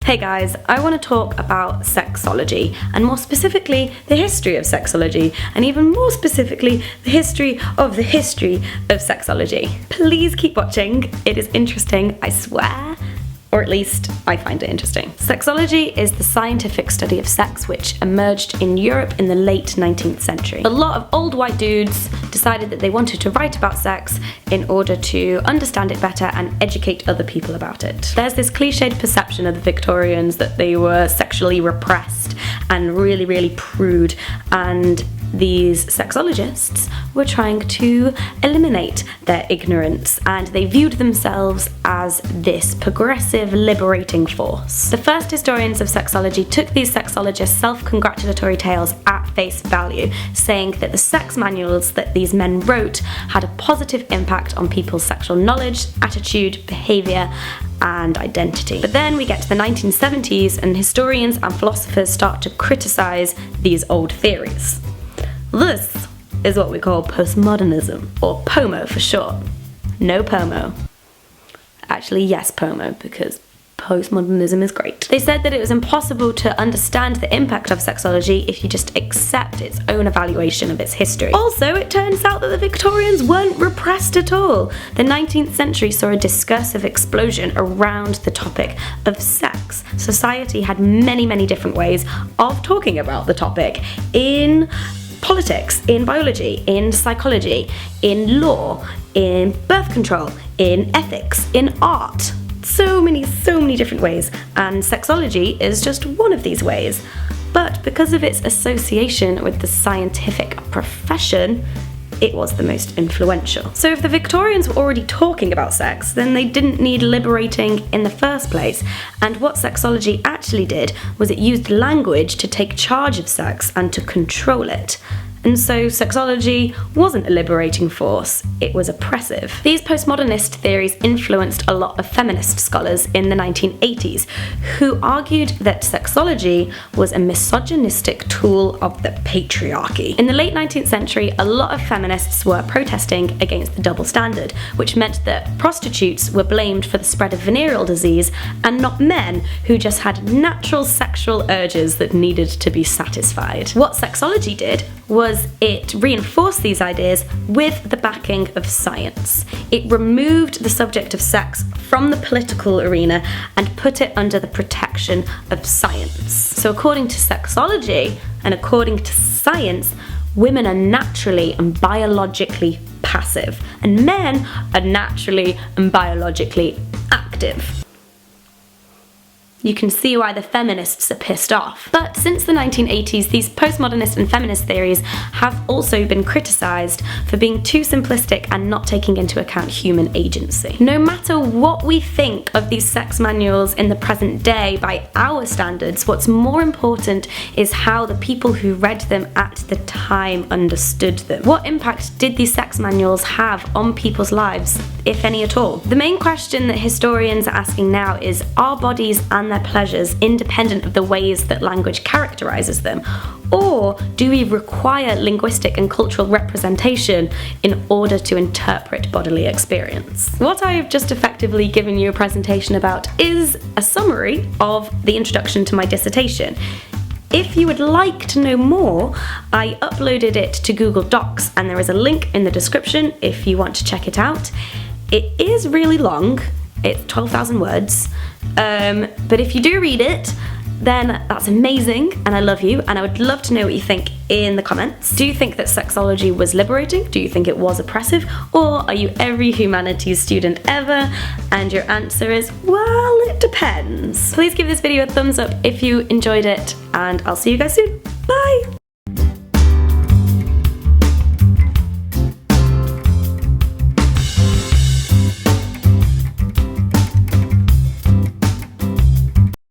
Hey guys, I want to talk about sexology, and more specifically, the history of sexology, and even more specifically, the history of sexology. Please keep watching, it is interesting, I swear. Or at least, I find it interesting. Sexology is the scientific study of sex which emerged in Europe in the late 19th century. A lot of old white dudes decided that they wanted to write about sex in order to understand it better and educate other people about it. There's this cliched perception of the Victorians that they were sexually repressed and really, really prude, and these sexologists were trying to eliminate their ignorance, and they viewed themselves as this progressive, liberating force. The first historians of sexology took these sexologists' self-congratulatory tales at face value, saying that the sex manuals that these men wrote had a positive impact on people's sexual knowledge, attitude, behaviour, and identity. But then we get to the 1970s and historians and philosophers start to criticise these old theories. This is what we call postmodernism, or POMO for short. No POMO. Actually, yes, POMO, because postmodernism is great. They said that it was impossible to understand the impact of sexology if you just accept its own evaluation of its history. Also, it turns out that the Victorians weren't repressed at all. The 19th century saw a discursive explosion around the topic of sex. Society had many, many different ways of talking about the topic in politics, in biology, in psychology, in law, in birth control, in ethics, in art. So many different ways, and sexology is just one of these ways. But because of its association with the scientific profession, it was the most influential. So if the Victorians were already talking about sex, then they didn't need liberating in the first place. And what sexology actually did was it used language to take charge of sex and to control it. And so sexology wasn't a liberating force, it was oppressive. These postmodernist theories influenced a lot of feminist scholars in the 1980s, who argued that sexology was a misogynistic tool of the patriarchy. In the late 19th century, a lot of feminists were protesting against the double standard, which meant that prostitutes were blamed for the spread of venereal disease and not men who just had natural sexual urges that needed to be satisfied. What sexology did was it reinforced these ideas with the backing of science. It removed the subject of sex from the political arena and put it under the protection of science. So according to sexology and according to science, women are naturally and biologically passive, and men are naturally and biologically active. You can see why the feminists are pissed off. But since the 1980s, these postmodernist and feminist theories have also been criticised for being too simplistic and not taking into account human agency. No matter what we think of these sex manuals in the present day by our standards, what's more important is how the people who read them at the time understood them. What impact did these sex manuals have on people's lives, if any at all? The main question that historians are asking now is, are bodies and their pleasures independent of the ways that language characterizes them? Or do we require linguistic and cultural representation in order to interpret bodily experience? What I have just effectively given you a presentation about is a summary of the introduction to my dissertation. If you would like to know more, I uploaded it to Google Docs, and there is a link in the description if you want to check it out. It is really long, it's 12,000 words, but if you do read it, then that's amazing, and I love you, and I would love to know what you think in the comments. Do you think that sexology was liberating? Do you think it was oppressive? Or are you every humanities student ever? And your answer is, well, it depends. Please give this video a thumbs up if you enjoyed it, and I'll see you guys soon. Bye!